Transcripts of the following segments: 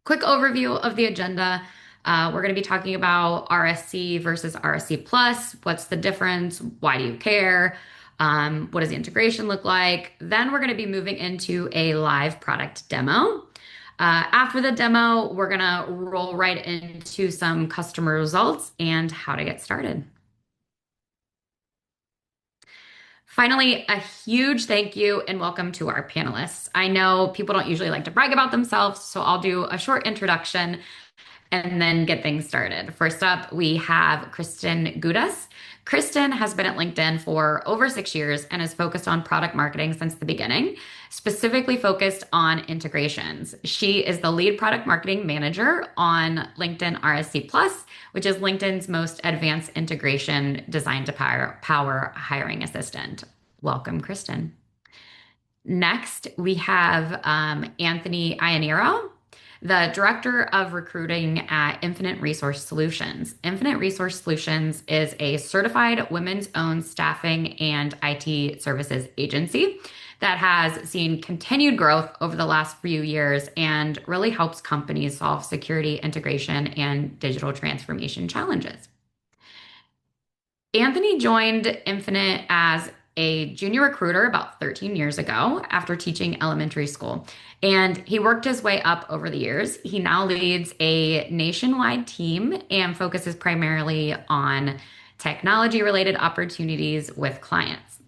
quick overview of the agenda. We're going to be talking about RSC versus RSC Plus. What's the difference? Why do you care? What does the integration look like? Then we're going to be moving into a live product demo. After the demo, we're going to roll right into some customer results and how to get started. Finally, a huge thank you and welcome to our panelists. I know people don't usually like to brag about themselves, so I'll do a short introduction and then get things started. First up, we have Kristen Gudas. Kristen has been at LinkedIn for over 6 years and is focused on product marketing since the beginning, specifically focused on integrations. She is the lead product marketing manager on LinkedIn RSC Plus, which is LinkedIn's most advanced integration designed to power hiring assistant. Welcome, Kristen. Next, we have Anthony Ianiro, the Director of Recruiting at Infinite Resource Solutions. Infinite Resource Solutions is a certified women's owned staffing and IT services agency that has seen continued growth over the last few years and really helps companies solve security, integration, and digital transformation challenges. Anthony joined Infinite as a junior recruiter about 13 years ago after teaching elementary school. And he worked his way up over the years. He now leads a nationwide team and focuses primarily on technology related opportunities with clients.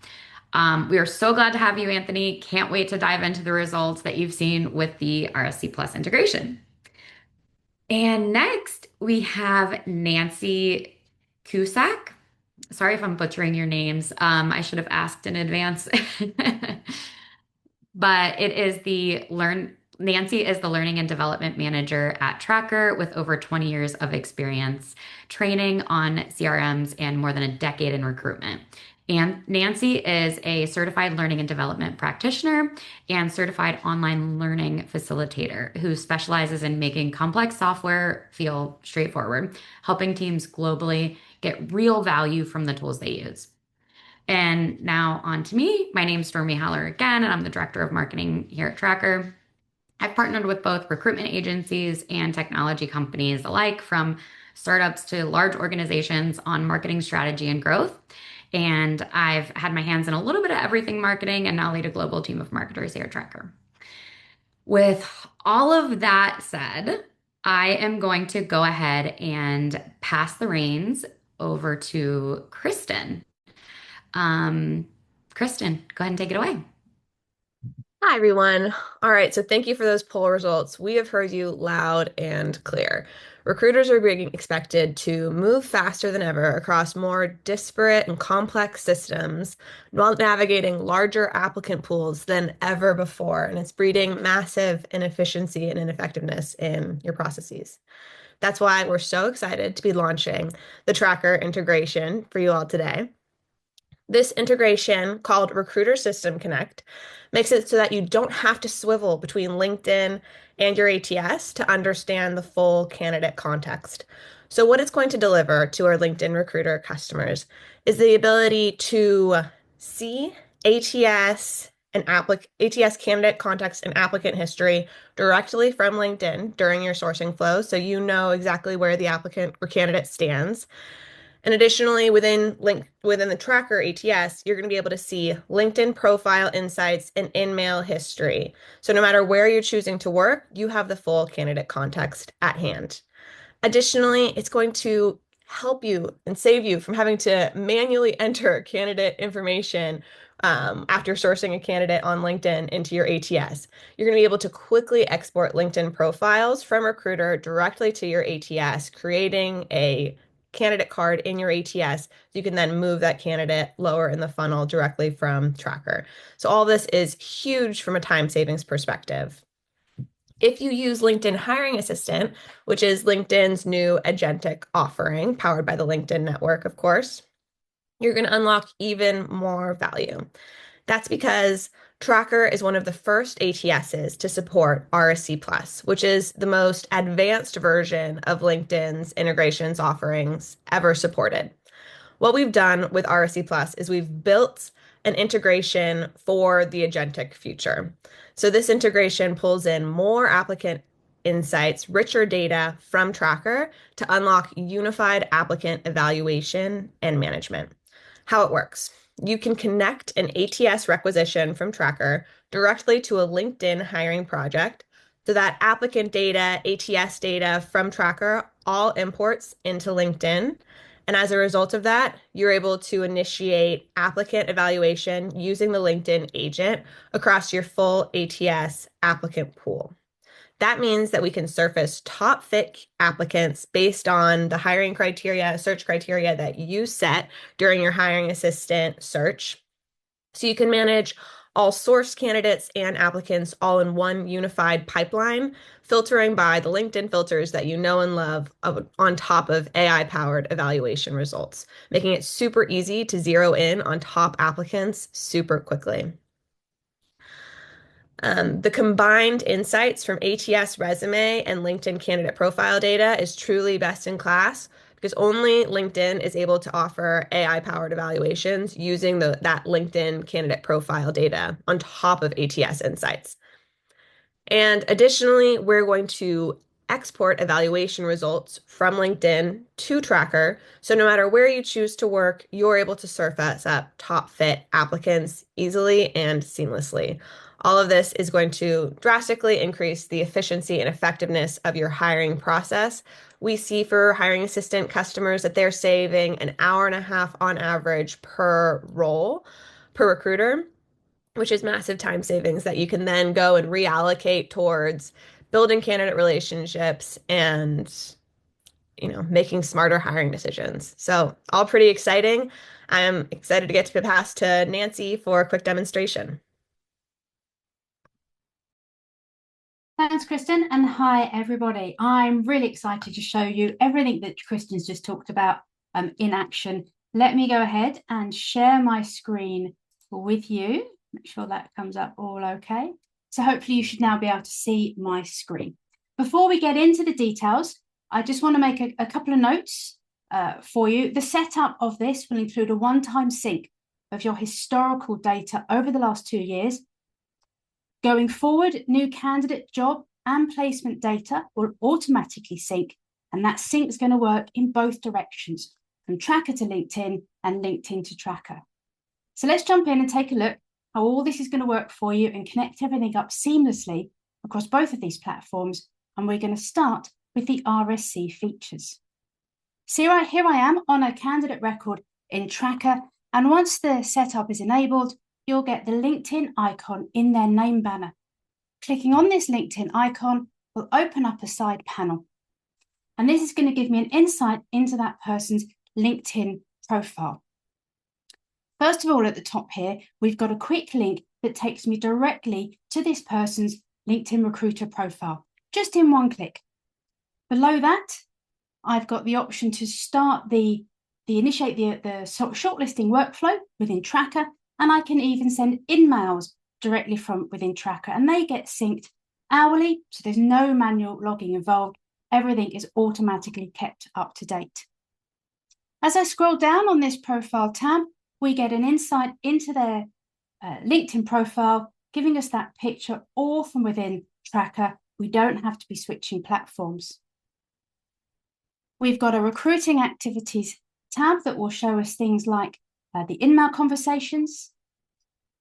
We are so glad to have you, Anthony. Can't wait to dive into the results that you've seen with the RSC Plus integration. And next, we have Nancy Cusack. Sorry if I'm butchering your names. I should have asked in advance. But it is the learn Nancy is the learning and development manager at Tracker with over 20 years of experience training on CRMs and more than a decade in recruitment. And Nancy is a certified learning and development practitioner and certified online learning facilitator who specializes in making complex software feel straightforward, helping teams globally get real value from the tools they use. And now on to me. My name's Stormie Haller again, and I'm the director of marketing here at Tracker. I've partnered with both recruitment agencies and technology companies alike, from startups to large organizations on marketing strategy and growth. And I've had my hands in a little bit of everything marketing and now lead a global team of marketers here at Tracker. With all of that said, I am going to go ahead and pass the reins over to Kristen. Kristen, go ahead and take it away. Hi, everyone. All right, so thank you for those poll results. We have heard you loud and clear. Recruiters are being expected to move faster than ever across more disparate and complex systems while navigating larger applicant pools than ever before, and it's breeding massive inefficiency and ineffectiveness in your processes. That's why we're so excited to be launching the Tracker integration for you all today. This integration, called Recruiter System Connect, makes it so that you don't have to swivel between LinkedIn and your ATS to understand the full candidate context. So, what it's going to deliver to our LinkedIn recruiter customers is the ability to see ATS candidate context and applicant history directly from LinkedIn during your sourcing flow, so you know exactly where the applicant or candidate stands. And additionally, within the Tracker ATS, you're going to be able to see LinkedIn profile insights and in-mail history. So no matter where you're choosing to work, you have the full candidate context at hand. Additionally, it's going to help you and save you from having to manually enter candidate information after sourcing a candidate on LinkedIn into your ATS. You're going to be able to quickly export LinkedIn profiles from Recruiter directly to your ATS, creating a candidate card in your ATS. You can then move that candidate lower in the funnel directly from Tracker. So all this is huge from a time savings perspective. If you use LinkedIn Hiring Assistant, which is LinkedIn's new agentic offering, powered by the LinkedIn network, of course, you're going to unlock even more value. That's because Tracker is one of the first ATSs to support RSC Plus, which is the most advanced version of LinkedIn's integrations offerings ever supported. What we've done with RSC Plus is we've built an integration for the agentic future. So this integration pulls in more applicant insights, richer data from Tracker to unlock unified applicant evaluation and management. How it works. You can connect an ATS requisition from Tracker directly to a LinkedIn hiring project so that applicant data, ATS data from Tracker all imports into LinkedIn. And as a result of that, you're able to initiate applicant evaluation using the LinkedIn agent across your full ATS applicant pool. That means that we can surface top fit applicants based on the hiring criteria, search criteria that you set during your hiring assistant search. So you can manage all source candidates and applicants all in one unified pipeline, filtering by the LinkedIn filters that you know and love on top of AI-powered evaluation results, making it super easy to zero in on top applicants super quickly. The combined insights from ATS resume and LinkedIn candidate profile data is truly best in class because only LinkedIn is able to offer AI-powered evaluations using that LinkedIn candidate profile data on top of ATS insights. And additionally, we're going to export evaluation results from LinkedIn to Tracker. So no matter where you choose to work, you're able to surface up top fit applicants easily and seamlessly. All of this is going to drastically increase the efficiency and effectiveness of your hiring process. We see for hiring assistant customers that they're saving an hour and a half on average per role, per recruiter, which is massive time savings that you can then go and reallocate towards building candidate relationships and making smarter hiring decisions. So all pretty exciting. I'm excited to get to pass to Nancy for a quick demonstration. Thanks, Kristen, and hi, everybody. I'm really excited to show you everything that Kristen's just talked about in action. Let me go ahead and share my screen with you. Make sure that comes up all okay. So hopefully you should now be able to see my screen. Before we get into the details, I just want to make a couple of notes for you. The setup of this will include a one-time sync of your historical data over the last 2 years. Going forward, new candidate job and placement data will automatically sync, and that sync is going to work in both directions, from Tracker to LinkedIn and LinkedIn to Tracker. So let's jump in and take a look how all this is going to work for you and connect everything up seamlessly across both of these platforms. And we're going to start with the RSC features. So here I am on a candidate record in Tracker, and once the setup is enabled, you'll get the LinkedIn icon in their name banner. Clicking on this LinkedIn icon will open up a side panel. And this is going to give me an insight into that person's LinkedIn profile. First of all, at the top here, we've got a quick link that takes me directly to this person's LinkedIn recruiter profile, just in one click. Below that, I've got the option to start initiate the shortlisting workflow within Tracker, and I can even send emails directly from within Tracker, and they get synced hourly, so there's no manual logging involved. Everything is automatically kept up to date. As I scroll down on this profile tab, we get an insight into their LinkedIn profile, giving us that picture all from within Tracker. We don't have to be switching platforms. We've got a recruiting activities tab that will show us things like the email conversations.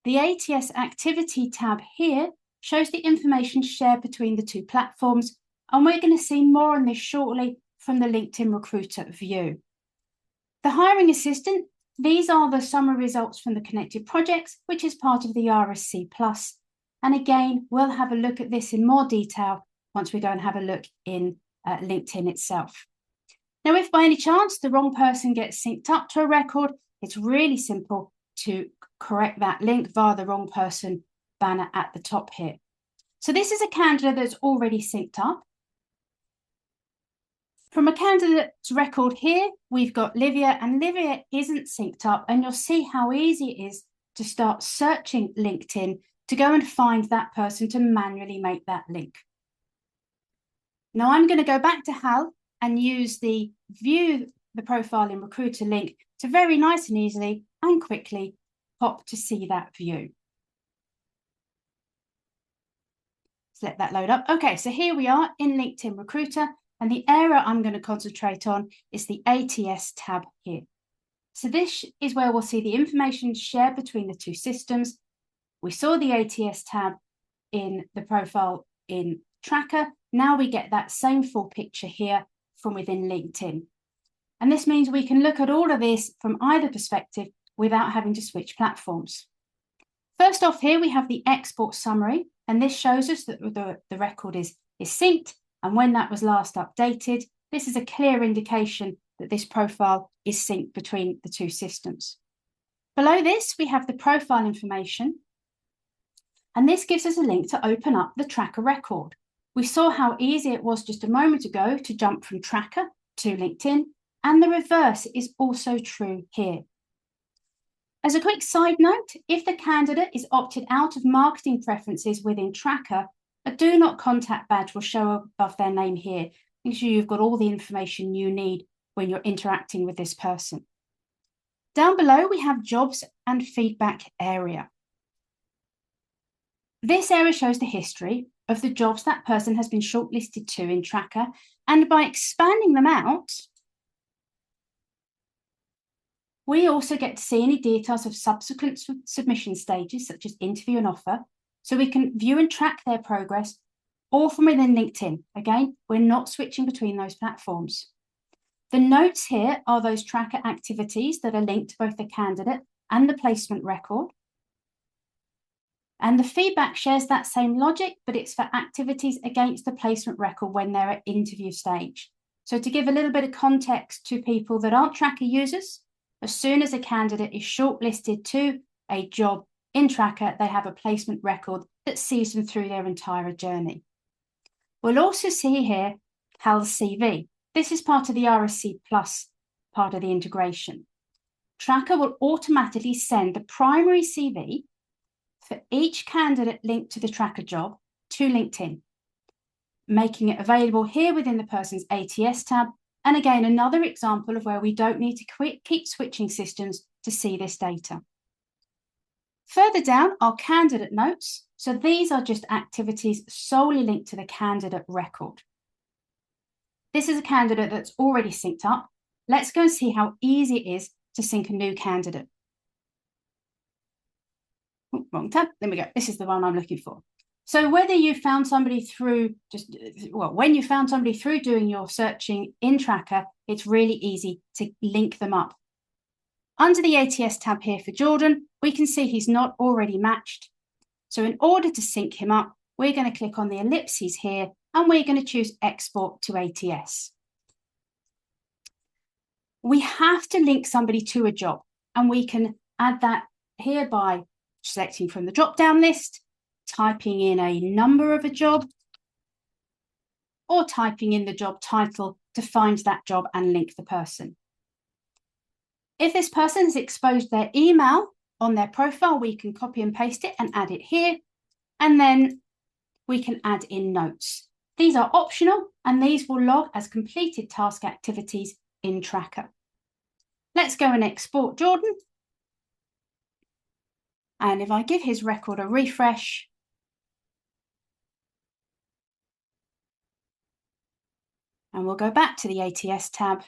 The ATS activity tab here shows the information shared between the two platforms, and we're going to see more on this shortly from the LinkedIn Recruiter view. The hiring assistant, these are the summary results from the connected projects, which is part of the RSC Plus. And again, we'll have a look at this in more detail once we go and have a look in LinkedIn itself. Now, if by any chance the wrong person gets synced up to a record, it's really simple to correct that link via the wrong person banner at the top here. So this is a candidate that's already synced up. From a candidate's record here, we've got Livia, and Livia isn't synced up, and you'll see how easy it is to start searching LinkedIn to go and find that person to manually make that link. Now I'm going to go back to Hal and use the view the profile in Recruiter link to very nice and easily and quickly pop to see that view. So let that load up. Okay, so here we are in LinkedIn Recruiter, and the area I'm going to concentrate on is the ATS tab here. So this is where we'll see the information shared between the two systems. We saw the ATS tab in the profile in Tracker. Now we get that same full picture here from within LinkedIn. And this means we can look at all of this from either perspective without having to switch platforms. First off here, we have the export summary, and this shows us that the record is synced, and when that was last updated. This is a clear indication that this profile is synced between the two systems. Below this, we have the profile information, and this gives us a link to open up the Tracker record. We saw how easy it was just a moment ago to jump from Tracker to LinkedIn, and the reverse is also true here. As a quick side note, if the candidate is opted out of marketing preferences within Tracker, a do not contact badge will show above their name here. Make sure you've got all the information you need when you're interacting with this person. Down below, we have jobs and feedback area. This area shows the history of the jobs that person has been shortlisted to in Tracker, and by expanding them out, we also get to see any details of subsequent submission stages, such as interview and offer, so we can view and track their progress, all from within LinkedIn. Again, we're not switching between those platforms. The notes here are those Tracker activities that are linked to both the candidate and the placement record. And the feedback shares that same logic, but it's for activities against the placement record when they're at interview stage. So to give a little bit of context to people that aren't Tracker users, as soon as a candidate is shortlisted to a job in Tracker, they have a placement record that sees them through their entire journey. We'll also see here HAL's CV. This is part of the RSC Plus part of the integration. Tracker will automatically send the primary CV for each candidate linked to the Tracker job to LinkedIn, making it available here within the person's ATS tab. And again, another example of where we don't need to keep switching systems to see this data. Further down are candidate notes. So these are just activities solely linked to the candidate record. This is a candidate that's already synced up. Let's go and see how easy it is to sync a new candidate. Oh, wrong tab. There we go. This is the one I'm looking for. So whether you found somebody through when you found somebody through doing your searching in Tracker, it's really easy to link them up. Under the ATS tab here for Jordan, we can see he's not already matched. So in order to sync him up, we're going to click on the ellipses here, and we're going to choose Export to ATS. We have to link somebody to a job, and we can add that here by selecting from the drop-down list, typing in a number of a job, or typing in the job title to find that job and link the person. If this person has exposed their email on their profile, we can copy and paste it and add it here, and then we can add in notes. These are optional, and these will log as completed task activities in Tracker. Let's go and export Jordan. And if I give his record a refresh, and we'll go back to the ATS tab,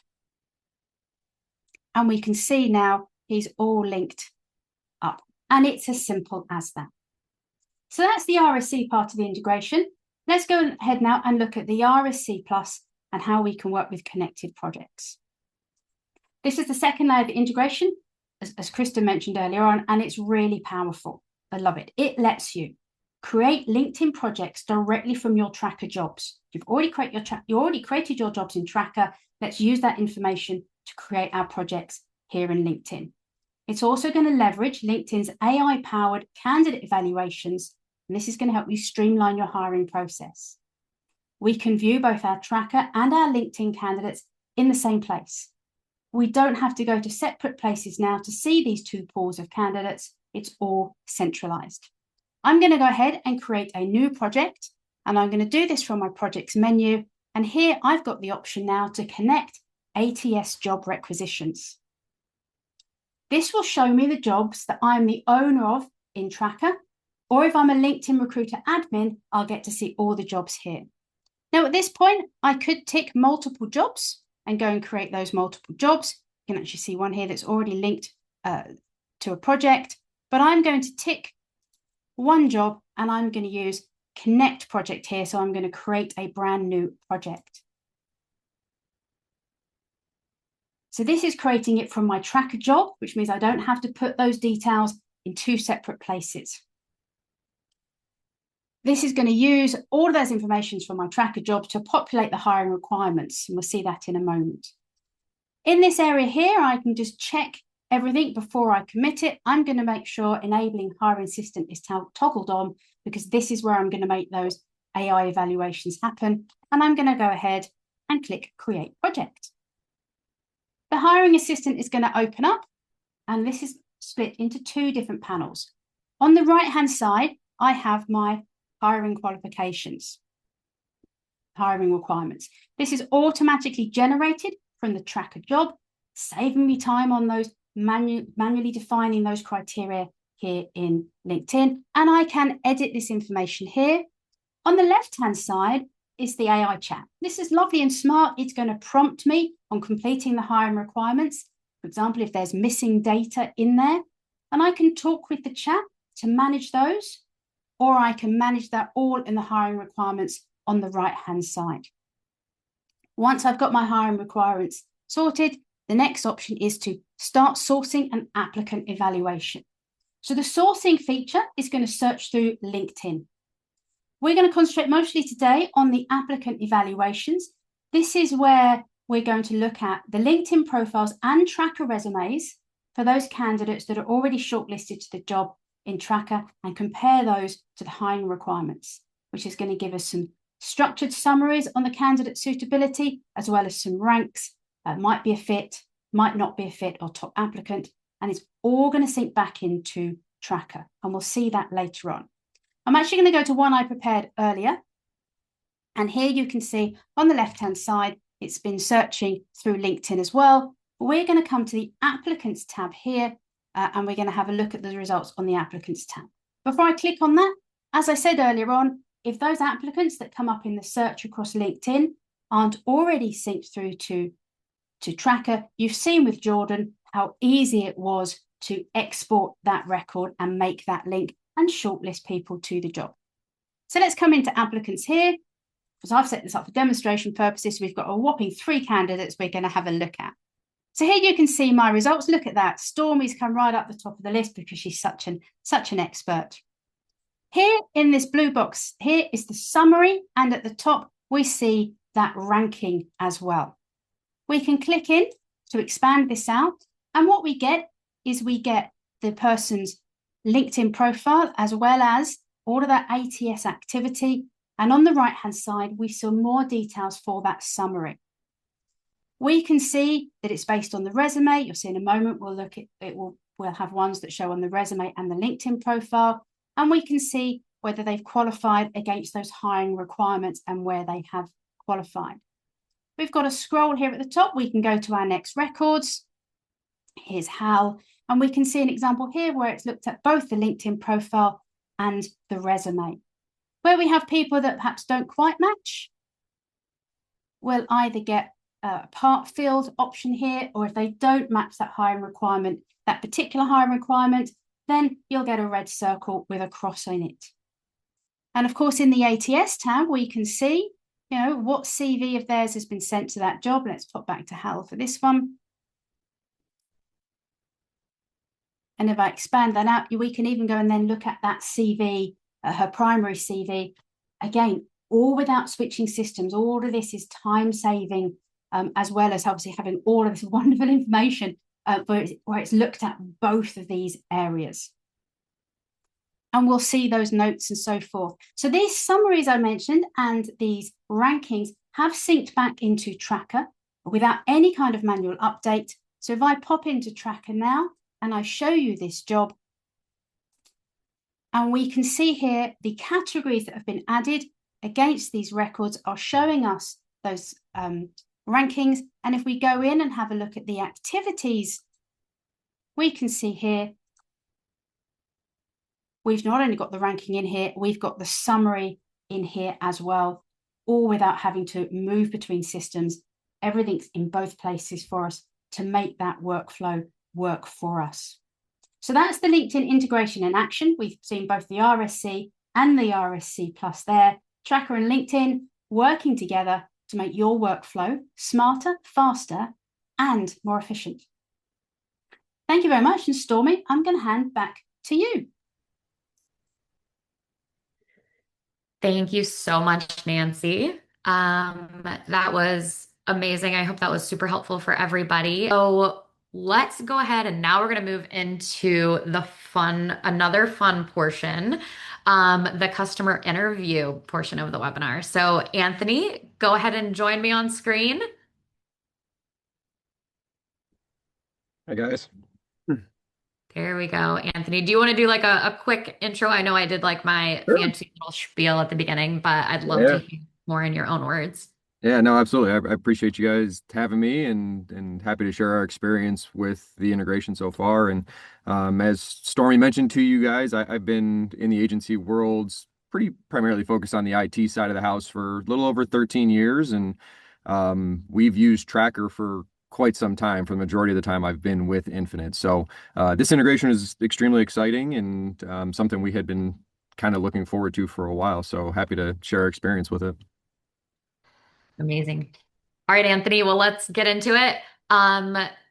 and we can see now he's all linked up. And it's as simple as that. So that's the RSC part of the integration. Let's go ahead now and look at the RSC Plus and how we can work with connected projects. This is the second layer of the integration, as Kristen mentioned earlier on, and it's really powerful. I love it. It lets you create LinkedIn projects directly from your Tracker jobs. You already created your jobs in Tracker. Let's use that information to create our projects here in LinkedIn. It's also going to leverage LinkedIn's AI-powered candidate evaluations, and this is going to help you streamline your hiring process. We can view both our Tracker and our LinkedIn candidates in the same place. We don't have to go to separate places now to see these two pools of candidates. It's all centralized. I'm going to go ahead and create a new project, and I'm going to do this from my projects menu. And here I've got the option now to connect ATS job requisitions. This will show me the jobs that I'm the owner of in Tracker, Or if I'm a LinkedIn recruiter admin, I'll get to see all the jobs here. Now, at this point, I could tick multiple jobs and go and create those multiple jobs. You can actually see one here that's already linked to a project, but I'm going to tick one job and I'm going to use connect project here. So I'm going to create a brand new project. So this is creating it from my tracker job, which means I don't have to put those details in two separate places. This is going to use all of those informations from my tracker job to populate the hiring requirements, and we'll see that in a moment. In this area here, I can just check everything before I commit it. I'm going to make sure enabling hiring assistant is toggled on, because this is where I'm going to make those AI evaluations happen. And I'm going to go ahead and click create project. The hiring assistant is going to open up, and this is split into two different panels. On the right-hand side, I have my hiring qualifications, hiring requirements. This is automatically generated from the tracker job, saving me time on those manually defining those criteria here in LinkedIn. And I can edit this information here. On the left-hand side is the AI chat. This is lovely and smart. It's going to prompt me on completing the hiring requirements. For example, if there's missing data in there, and I can talk with the chat to manage those, or I can manage that all in the hiring requirements on the right-hand side. Once I've got my hiring requirements sorted, the next option is to start sourcing an applicant evaluation. So the sourcing feature is going to search through LinkedIn. We're going to concentrate mostly today on the applicant evaluations. This is where we're going to look at the LinkedIn profiles and tracker resumes for those candidates that are already shortlisted to the job in tracker, and compare those to the hiring requirements, which is going to give us some structured summaries on the candidate suitability, as well as some ranks. Might be a fit, might not be a fit, or top applicant. And it's all going to sync back into tracker. And we'll see that later on. I'm actually going to go to one I prepared earlier. And here you can see on the left-hand side, it's been searching through LinkedIn as well. We're going to come to the applicants tab here, and we're going to have a look at the results on the applicants tab. Before I click on that, as I said earlier on, if those applicants that come up in the search across LinkedIn aren't already synced through to tracker, you've seen with Jordan how easy it was to export that record and make that link and shortlist people to the job. So let's come into applicants here, because I've set this up for demonstration purposes. We've got a whopping 3 candidates we're going to have a look at. So here you can see my results. Look at that. Stormie's come right up the top of the list because she's such an expert. Here in this blue box, here is the summary. And at the top, we see that ranking as well. We can click in to expand this out. And what we get is we get the person's LinkedIn profile, as well as all of that ATS activity. And on the right-hand side, we saw more details for that summary. We can see that it's based on the resume. You'll see in a moment, we'll look at it. We'll have ones that show on the resume and the LinkedIn profile. And we can see whether they've qualified against those hiring requirements and where they have qualified. We've got a scroll here at the top. We can go to our next records. Here's Hal. And we can see an example here where it's looked at both the LinkedIn profile and the resume. Where we have people that perhaps don't quite match, we'll either get a part field option here, or if they don't match that hiring requirement, that particular hiring requirement, then you'll get a red circle with a cross in it. And of course, in the ATS tab, we can see, what CV of theirs has been sent to that job. Let's pop back to Hal for this one. And if I expand that out, we can even go and then look at that CV, her primary CV. Again, all without switching systems. All of this is time saving, as well as obviously having all of this wonderful information where it's looked at both of these areas. And we'll see those notes and so forth. So these summaries I mentioned and these rankings have synced back into tracker without any kind of manual update. So if I pop into tracker now and I show you this job, and we can see here the categories that have been added against these records are showing us those rankings. And if we go in and have a look at the activities, we can see here we've not only got the ranking in here, we've got the summary in here as well, all without having to move between systems. Everything's in both places for us to make that workflow work for us. So that's the LinkedIn integration in action. We've seen both the RSC and the RSC Plus there. Tracker and LinkedIn working together to make your workflow smarter, faster, and more efficient. Thank you very much. And Stormie, I'm going to hand back to you. Thank you so much, Nancy. That was amazing. I hope that was super helpful for everybody. So let's go ahead and now we're going to move into another fun portion, the customer interview portion of the webinar. So Anthony, go ahead and join me on screen. Hi, guys. There we go. Anthony, do you want to do like a quick intro? I know I did like my Sure. fancy little spiel at the beginning, but I'd love to hear more in your own words. Yeah, no, absolutely. I appreciate you guys having me and happy to share our experience with the integration so far. And as Stormy mentioned to you guys, I've been in the agency worlds pretty primarily focused on the IT side of the house for a little over 13 years. And we've used Tracker for quite some time, for the majority of the time I've been with Infinite. So this integration is extremely exciting and something we had been kind of looking forward to for a while. So happy to share our experience with it. Amazing. All right, Anthony, well, let's get into it.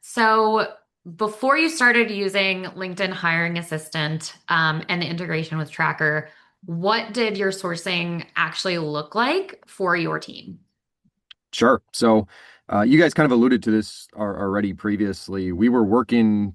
So before you started using LinkedIn Hiring Assistant, and the integration with Tracker, what did your sourcing actually look like for your team? Sure. So you guys kind of alluded to this already previously. We were working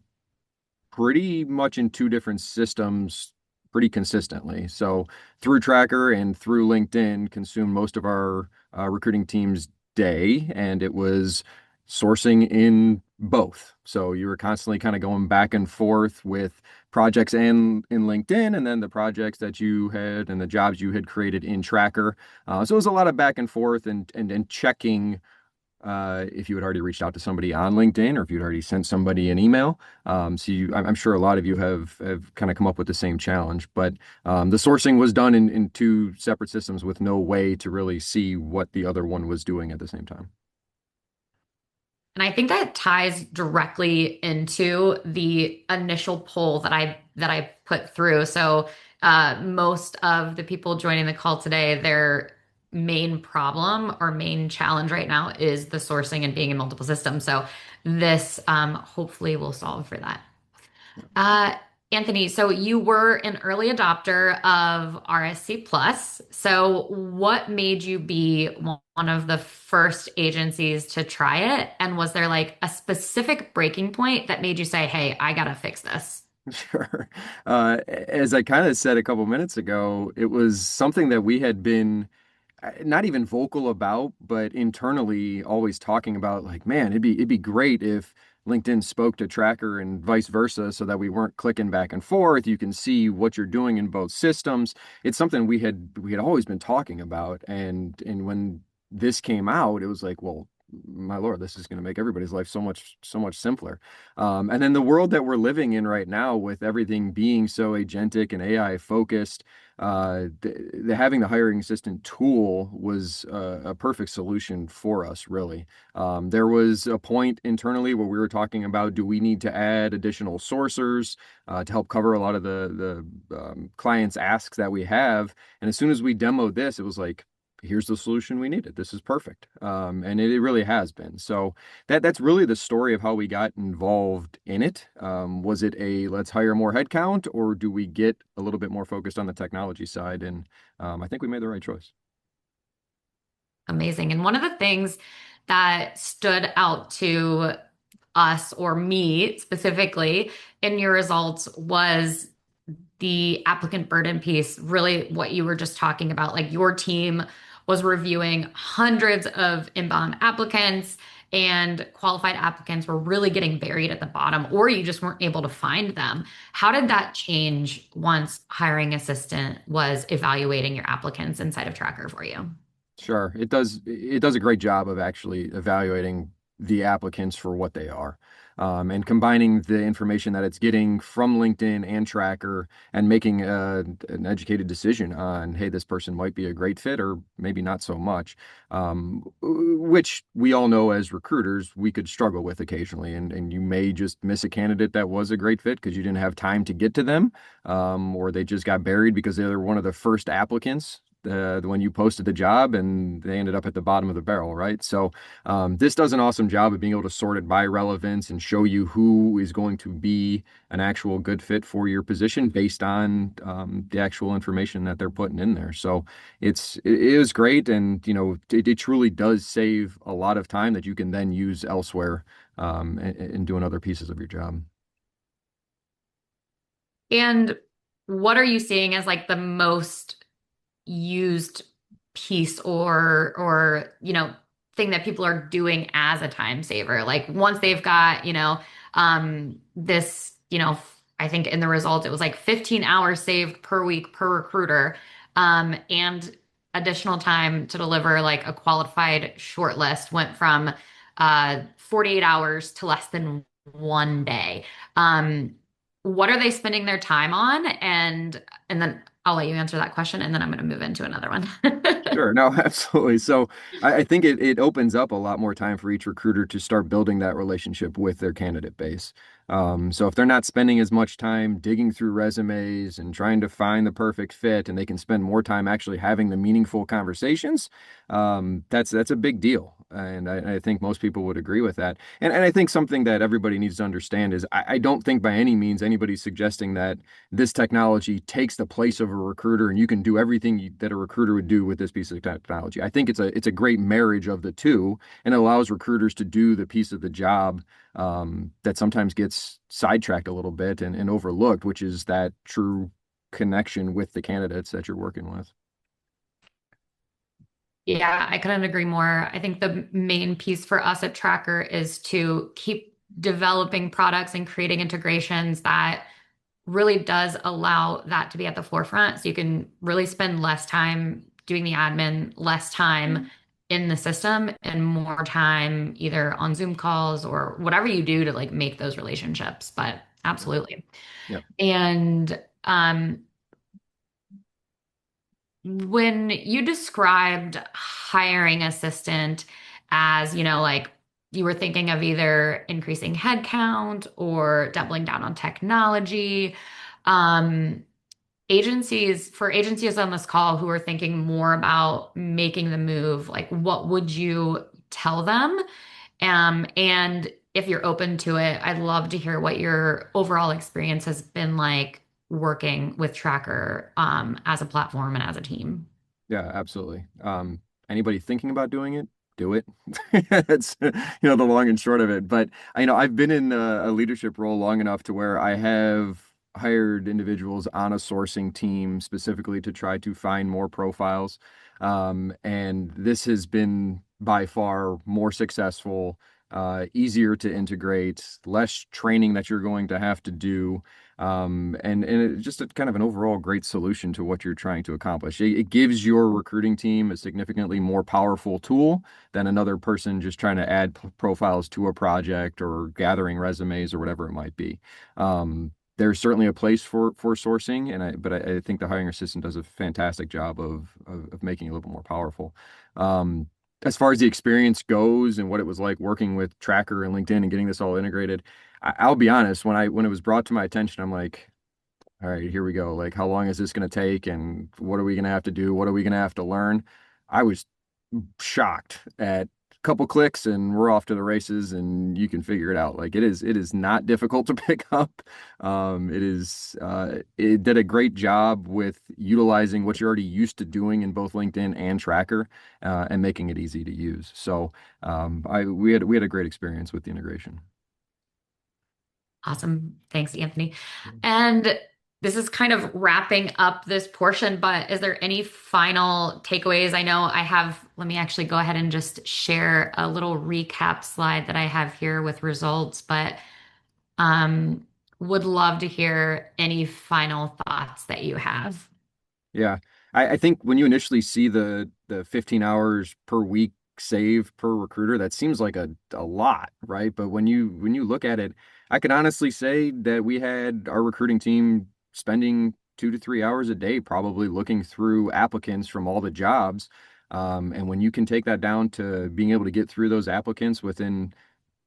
pretty much in two different systems pretty consistently. So through Tracker and through LinkedIn consumed most of our recruiting team's day, and it was sourcing in both. So you were constantly kind of going back and forth with projects and in LinkedIn, and then the projects that you had and the jobs you had created in Tracker. So it was a lot of back and forth and checking if you had already reached out to somebody on LinkedIn or if you'd already sent somebody an email. I'm sure a lot of you have kind of come up with the same challenge, but the sourcing was done in two separate systems with no way to really see what the other one was doing at the same time. And I think that ties directly into the initial poll that I put through. So most of the people joining the call today, their main problem or main challenge right now is the sourcing and being in multiple systems. So this hopefully will solve for that. Anthony, so you were an early adopter of RSC Plus. So what made you be one of the first agencies to try it? And was there like a specific breaking point that made you say, hey, I gotta fix this? Sure. As I kind of said a couple minutes ago, it was something that we had been not even vocal about, but internally always talking about like, man, it'd be great if LinkedIn spoke to Tracker and vice versa so that we weren't clicking back and forth. You can see what you're doing in both systems. It's something we had always been talking about. And when this came out, it was like, well, my Lord, this is going to make everybody's life so much simpler. And then the world that we're living in right now, with everything being so agentic and AI focused, having the hiring assistant tool was a perfect solution for us, really. There was a point internally where we were talking about, do we need to add additional sourcers to help cover a lot of the clients' asks that we have? And as soon as we demoed this, it was like, here's the solution we needed. This is perfect. And it really has been. So that's really the story of how we got involved in it. Was it a let's hire more headcount, or do we get a little bit more focused on the technology side? And I think we made the right choice. Amazing. And one of the things that stood out to us, or me specifically, in your results was the applicant burden piece, really what you were just talking about. Like your team was reviewing hundreds of inbound applicants, and qualified applicants were really getting buried at the bottom, or you just weren't able to find them. How did that change once hiring assistant was evaluating your applicants inside of Tracker for you? Sure. It does a great job of actually evaluating the applicants for what they are. And combining the information that it's getting from LinkedIn and Tracker and making an educated decision on, hey, this person might be a great fit or maybe not so much, which we all know as recruiters we could struggle with occasionally. And you may just miss a candidate that was a great fit because you didn't have time to get to them, or they just got buried because they were one of the first applicants when you posted the job and they ended up at the bottom of the barrel, right? So this does an awesome job of being able to sort it by relevance and show you who is going to be an actual good fit for your position based on the actual information that they're putting in there. So it is great, and it truly does save a lot of time that you can then use elsewhere in doing other pieces of your job. And what are you seeing as like the most used piece or thing that people are doing as a time saver? Like once they've got, this, I think in the results it was like 15 hours saved per week per recruiter, and additional time to deliver like a qualified shortlist went from 48 hours to less than 1 day. What are they spending their time on? And then I'll let you answer that question, and then I'm going to move into another one. Sure. No, absolutely. So I think it opens up a lot more time for each recruiter to start building that relationship with their candidate base. So if they're not spending as much time digging through resumes and trying to find the perfect fit, and they can spend more time actually having the meaningful conversations, that's a big deal. And I think most people would agree with that. And I think something that everybody needs to understand is I don't think by any means anybody's suggesting that this technology takes the place of a recruiter and you can do everything that a recruiter would do with this piece of technology. I think it's a great marriage of the two, and it allows recruiters to do the piece of the job that sometimes gets sidetracked a little bit and overlooked, which is that true connection with the candidates that you're working with. Yeah, I couldn't agree more. I think the main piece for us at Tracker is to keep developing products and creating integrations that really does allow that to be at the forefront. So you can really spend less time doing the admin, less time in the system, and more time either on Zoom calls or whatever you do to like make those relationships. But absolutely. Yep. And when you described hiring assistant as, like you were thinking of either increasing headcount or doubling down on technology, um, agencies on this call who are thinking more about making the move, like what would you tell them? And if you're open to it, I'd love to hear what your overall experience has been like working with Tracker, as a platform and as a team. Yeah, absolutely. Anybody thinking about doing it, do it. That's the long and short of it. But I've been in a leadership role long enough to where I have hired individuals on a sourcing team specifically to try to find more profiles. And this has been by far more successful, easier to integrate, less training that you're going to have to do. And it's just a kind of an overall great solution to what you're trying to accomplish. It gives your recruiting team a significantly more powerful tool than another person just trying to add profiles to a project or gathering resumes or whatever it might be. There's certainly a place for sourcing, but I think the hiring assistant does a fantastic job of making it a little more powerful. As far as the experience goes and what it was like working with Tracker and LinkedIn and getting this all integrated, I'll be honest, when it was brought to my attention, I'm like, all right, here we go. Like, how long is this going to take? And what are we going to have to do? What are we going to have to learn? I was shocked at a couple clicks and we're off to the races and you can figure it out. Like it is not difficult to pick up. It did a great job with utilizing what you're already used to doing in both LinkedIn and Tracker, and making it easy to use. So, we had a great experience with the integration. Awesome. Thanks, Anthony. And this is kind of wrapping up this portion, but is there any final takeaways? I know let me actually go ahead and just share a little recap slide that I have here with results, but would love to hear any final thoughts that you have. Yeah. I think when you initially see the 15 hours per week save per recruiter, that seems like a lot, right? But when you look at it, I could honestly say that we had our recruiting team spending 2 to 3 hours a day probably looking through applicants from all the jobs. And when you can take that down to being able to get through those applicants within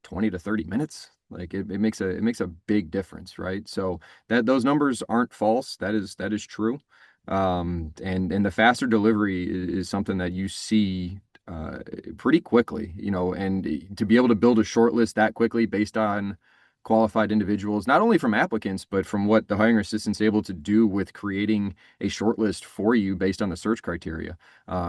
20 to 30 minutes, like it makes a big difference, right? So that those numbers aren't false. That is true. And the faster delivery is something that you see pretty quickly, and to be able to build a short list that quickly based on qualified individuals, not only from applicants, but from what the hiring assistant's able to do with creating a short list for you based on the search criteria.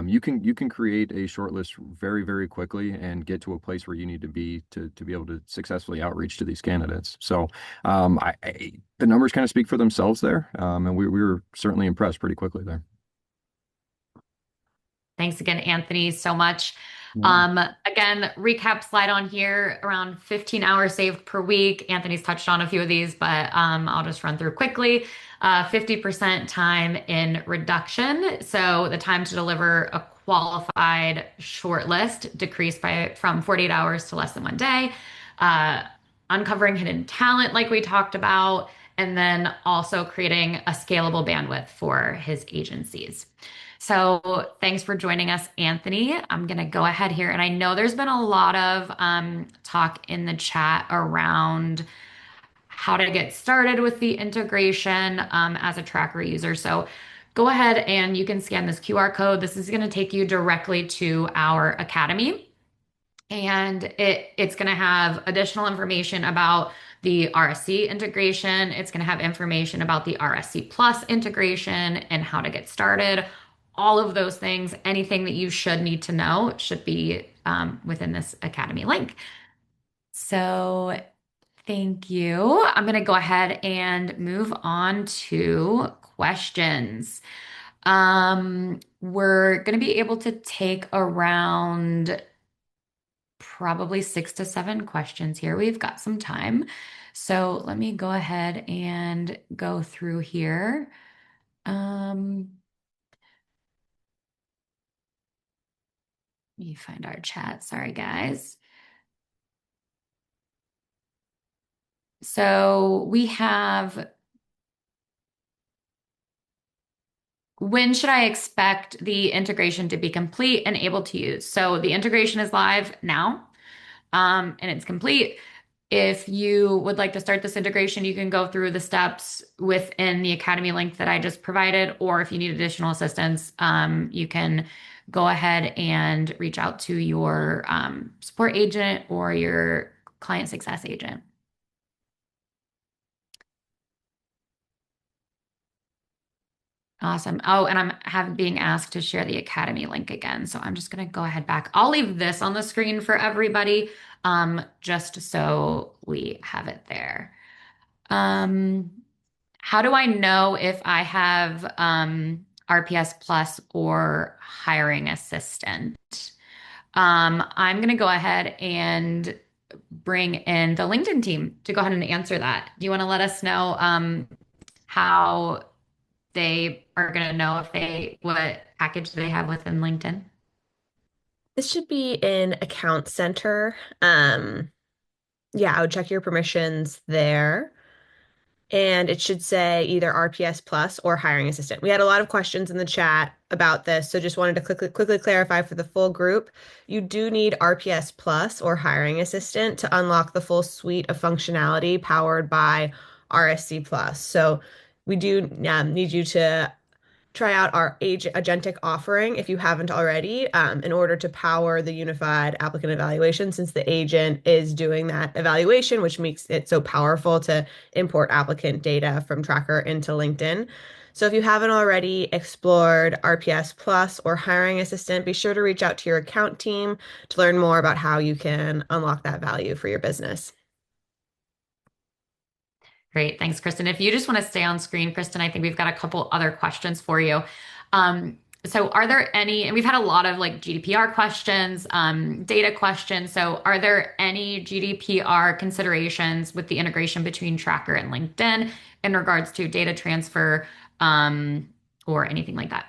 You can create a short list very, very quickly and get to a place where you need to be to be able to successfully outreach to these candidates. So the numbers kind of speak for themselves there, and we were certainly impressed pretty quickly there. Thanks again, Anthony, so much. Yeah. Again, recap slide on here, around 15 hours saved per week. Anthony's touched on a few of these, but I'll just run through quickly. 50% time in reduction. So the time to deliver a qualified shortlist decreased from 48 hours to less than 1 day. Uncovering hidden talent, like we talked about, and then also creating a scalable bandwidth for his agencies. So thanks for joining us, Anthony. I'm going to go ahead here. And I know there's been a lot of talk in the chat around how to get started with the integration as a tracker user. So go ahead and you can scan this QR code. This is going to take you directly to our academy. And it's going to have additional information about the RSC integration. It's going to have information about the RSC Plus integration and how to get started. All of those things, anything that you should need to know should be within this Academy link. So thank you. I'm going to go ahead and move on to questions. We're going to be able to take around probably 6 to 7 questions here. We've got some time. So let me go ahead and go through here. Let me find our chat. Sorry, guys. So we have, when should I expect the integration to be complete and able to use? So the integration is live now, and it's complete. If you would like to start this integration, you can go through the steps within the Academy link that I just provided, or if you need additional assistance, you can go ahead and reach out to your support agent or your client success agent. Awesome. Oh, and I'm being asked to share the Academy link again. So I'm just going to go ahead back. I'll leave this on the screen for everybody, just so we have it there. How do I know if I have RPS Plus or hiring assistant? I'm going to go ahead and bring in the LinkedIn team to go ahead and answer that. Do you want to let us know how they are going to know what package they have within LinkedIn? This should be in Account Center. Yeah, I would check your permissions there. And it should say either RPS Plus or Hiring Assistant. We had a lot of questions in the chat about this, so just wanted to quickly clarify for the full group. You do need RPS Plus or Hiring Assistant to unlock the full suite of functionality powered by RSC Plus. So we do need you to try out our agentic offering if you haven't already, in order to power the unified applicant evaluation, since the agent is doing that evaluation, which makes it so powerful to import applicant data from Tracker into LinkedIn. So if you haven't already explored RPS Plus or Hiring Assistant, be sure to reach out to your account team to learn more about how you can unlock that value for your business. Great. Thanks, Kristen. If you just want to stay on screen, Kristen, I think we've got a couple other questions for you. So are there any, and we've had a lot of like GDPR questions, data questions. So are there any GDPR considerations with the integration between Tracker and LinkedIn in regards to data transfer, or anything like that?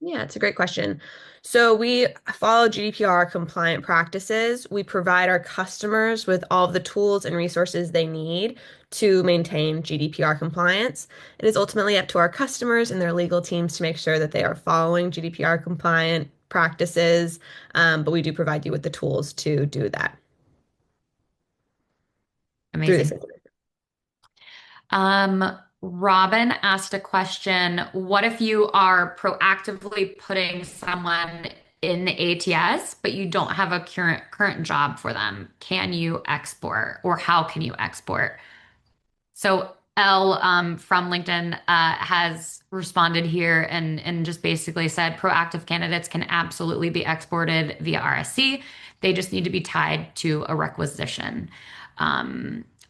Yeah, it's a great question. So we follow GDPR compliant practices. We provide our customers with all of the tools and resources they need to maintain GDPR compliance. It is ultimately up to our customers and their legal teams to make sure that they are following GDPR compliant practices, but we do provide you with the tools to do that through the Amazing. system. Robin asked a question. What if you are proactively putting someone in the ATS, but you don't have a current job for them? Can you export, or how can you export? So Elle from LinkedIn has responded here and just basically said proactive candidates can absolutely be exported via RSC. They just need to be tied to a requisition.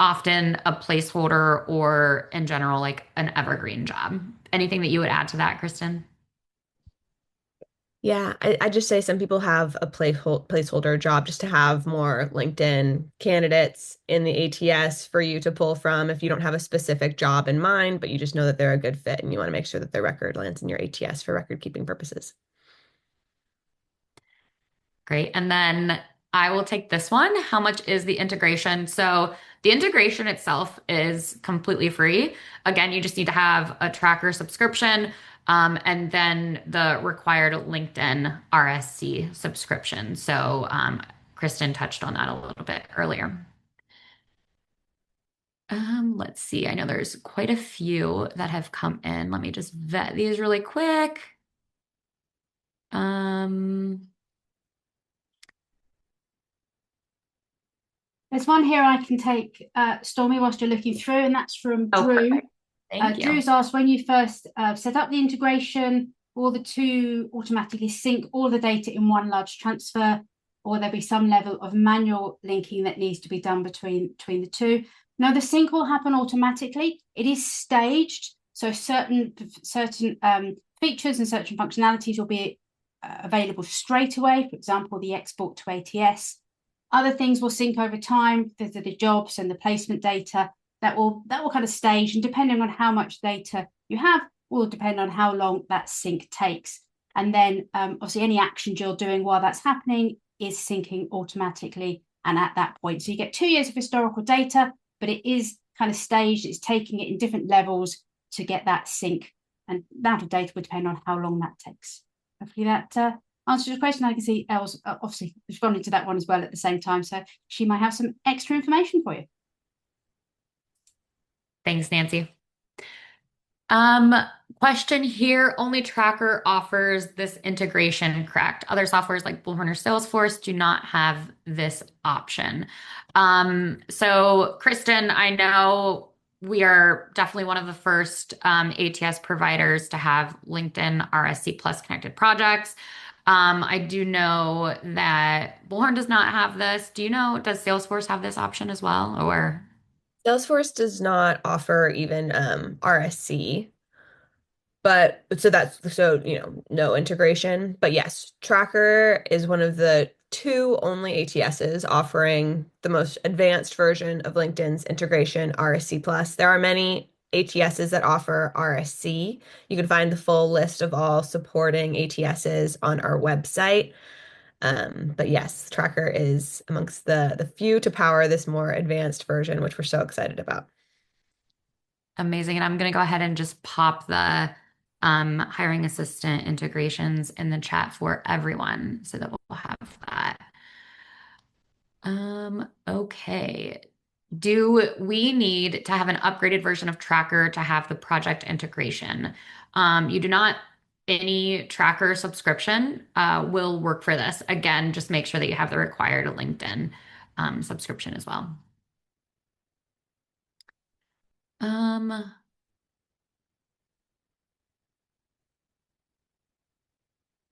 Often a placeholder or in general like an evergreen job. Anything that you would add to that, Kristen? Yeah, I just say some people have a placeholder job just to have more LinkedIn candidates in the ATS for you to pull from if you don't have a specific job in mind, but you just know that they're a good fit and you want to make sure that their record lands in your ATS for record keeping purposes. Great. And then I will take this one. How much is the integration? So the integration itself is completely free. Again, you just need to have a tracker subscription, and then the required LinkedIn RSC subscription. So Kristen touched on that a little bit earlier. Let's see. I know there's quite a few that have come in. Let me just vet these really quick. Um, There's one here I can take, Stormie, whilst you're looking through, and that's from oh, Drew. perfect. Thank you. Drew's asked, when you first set up the integration, will the two automatically sync all the data in one large transfer, or will there be some level of manual linking that needs to be done between the two? No, the sync will happen automatically. It is staged, so certain features and certain functionalities will be available straight away. For example, the export to ATS. Other things will sync over time. There's the jobs and the placement data that will kind of stage, and depending on how much data you have will depend on how long that sync takes. And then obviously any actions you're doing while that's happening is syncing automatically and at that point. So you get 2 years of historical data, but it is kind of staged. It's taking it in different levels to get that sync, and that of data will depend on how long that takes. Hopefully that answers your question. I can see Elle's obviously responding to that one as well at the same time, so she might have some extra information for you. Thanks, Nancy. Question here, only Tracker offers this integration, correct? Other softwares like Bullhorn or Salesforce do not have this option. So Kristen, I know we are definitely one of the first ATS providers to have LinkedIn RSC Plus connected projects. I do know that Bullhorn does not have this. Do you know, does Salesforce have this option as well, or? Salesforce does not offer even RSC. But so that's no integration. But yes, Tracker is one of the two only ATSs offering the most advanced version of LinkedIn's integration, RSC Plus. There are many ATSs that offer RSC. You can find the full list of all supporting ATSs on our website. But yes, Tracker is amongst the few to power this more advanced version, which we're so excited about. Amazing. And I'm going to go ahead and just pop the hiring assistant integrations in the chat for everyone so that we'll have that. Okay. Do we need to have an upgraded version of Tracker to have the project integration? You do not, any Tracker subscription will work for this. Again, just make sure that you have the required LinkedIn subscription as well.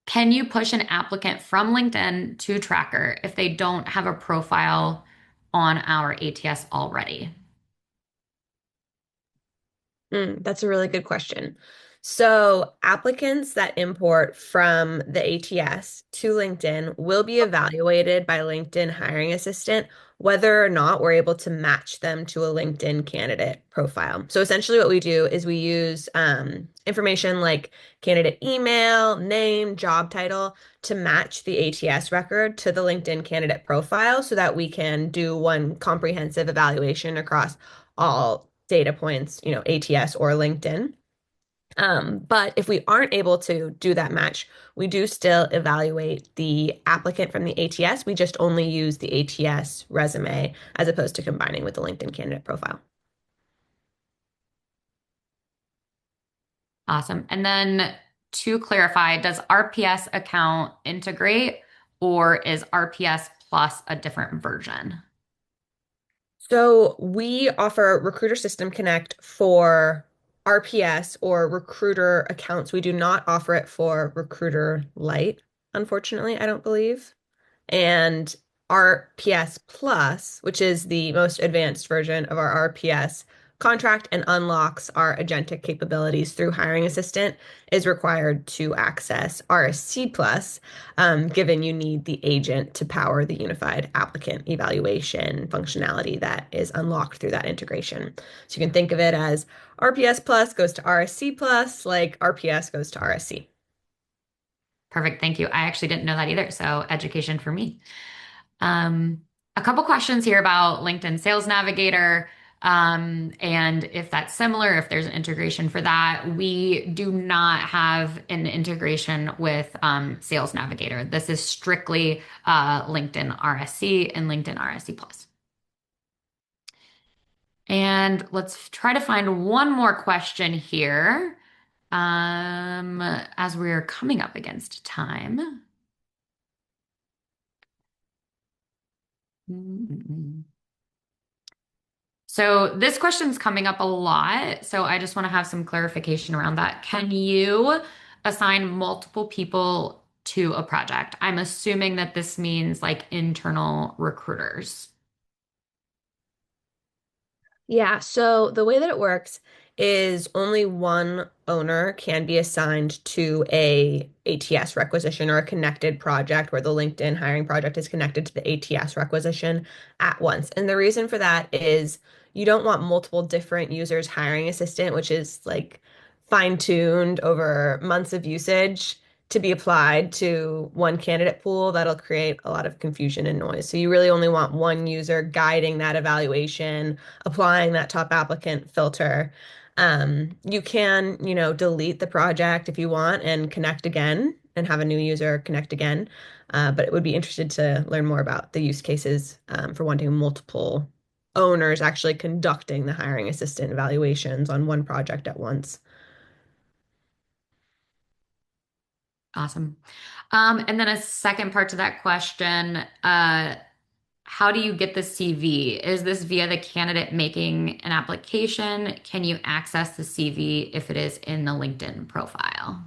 Can you push an applicant from LinkedIn to Tracker if they don't have a profile on our ATS already? That's a really good question. So applicants that import from the ATS to LinkedIn will be evaluated by LinkedIn Hiring Assistant whether or not we're able to match them to a LinkedIn candidate profile. So essentially what we do is we use information like candidate email, name, job title to match the ATS record to the LinkedIn candidate profile so that we can do one comprehensive evaluation across all data points, ATS or LinkedIn. But if we aren't able to do that match, we do still evaluate the applicant from the ATS. We just only use the ATS resume as opposed to combining with the LinkedIn candidate profile. Awesome. And then to clarify, does RPS account integrate or is RPS plus a different version? So we offer Recruiter System Connect for RPS or recruiter accounts. We do not offer it for Recruiter Lite, unfortunately, I don't believe. And RPS Plus, which is the most advanced version of our RPS contract and unlocks our agentic capabilities through Hiring Assistant, is required to access RSC Plus, given you need the agent to power the unified applicant evaluation functionality that is unlocked through that integration. So you can think of it as RPS Plus goes to RSC Plus, like RPS goes to RSC. Perfect. Thank you. I actually didn't know that either. So education for me. Um, a couple questions here about LinkedIn Sales Navigator, and if that's similar, if there's an integration for that. We do not have an integration with Sales Navigator. This is strictly LinkedIn RSC and LinkedIn RSC Plus. And let's try to find one more question here as we're coming up against time. So this question's coming up a lot, so I just want to have some clarification around that. Can you assign multiple people to a project? I'm assuming that this means like internal recruiters. Yeah, so the way that it works is only one owner can be assigned to a ATS requisition or a connected project where the LinkedIn hiring project is connected to the ATS requisition at once. And the reason for that is you don't want multiple different users hiring assistant, which is like fine-tuned over months of usage to be applied to one candidate pool. That'll create a lot of confusion and noise. So you really only want one user guiding that evaluation, applying that top applicant filter. You can, delete the project if you want and connect again and have a new user connect again. But it would be interested to learn more about the use cases for wanting multiple owners actually conducting the hiring assistant evaluations on one project at once. Awesome. And then a second part to that question, how do you get the CV? Is this via the candidate making an application? Can you access the CV if it is in the LinkedIn profile?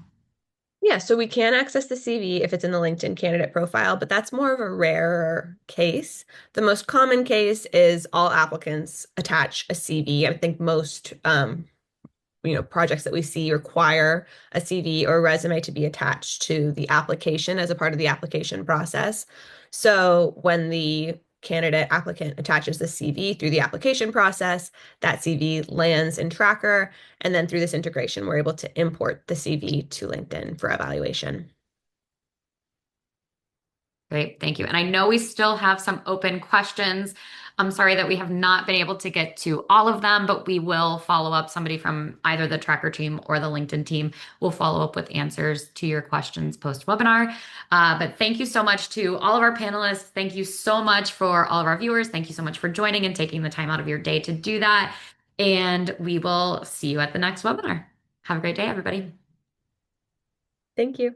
Yeah, so we can access the CV if it's in the LinkedIn candidate profile, but that's more of a rare case. The most common case is all applicants attach a CV. I think most projects that we see require a CV or a resume to be attached to the application as a part of the application process. So when the candidate applicant attaches the CV through the application process, that CV lands in Tracker, and then through this integration, we're able to import the CV to LinkedIn for evaluation. Great, thank you. And I know we still have some open questions. I'm sorry that we have not been able to get to all of them, but we will follow up. Somebody from either the Tracker team or the LinkedIn team will follow up with answers to your questions post-webinar. But thank you so much to all of our panelists. Thank you so much for all of our viewers. Thank you so much for joining and taking the time out of your day to do that. And we will see you at the next webinar. Have a great day, everybody. Thank you.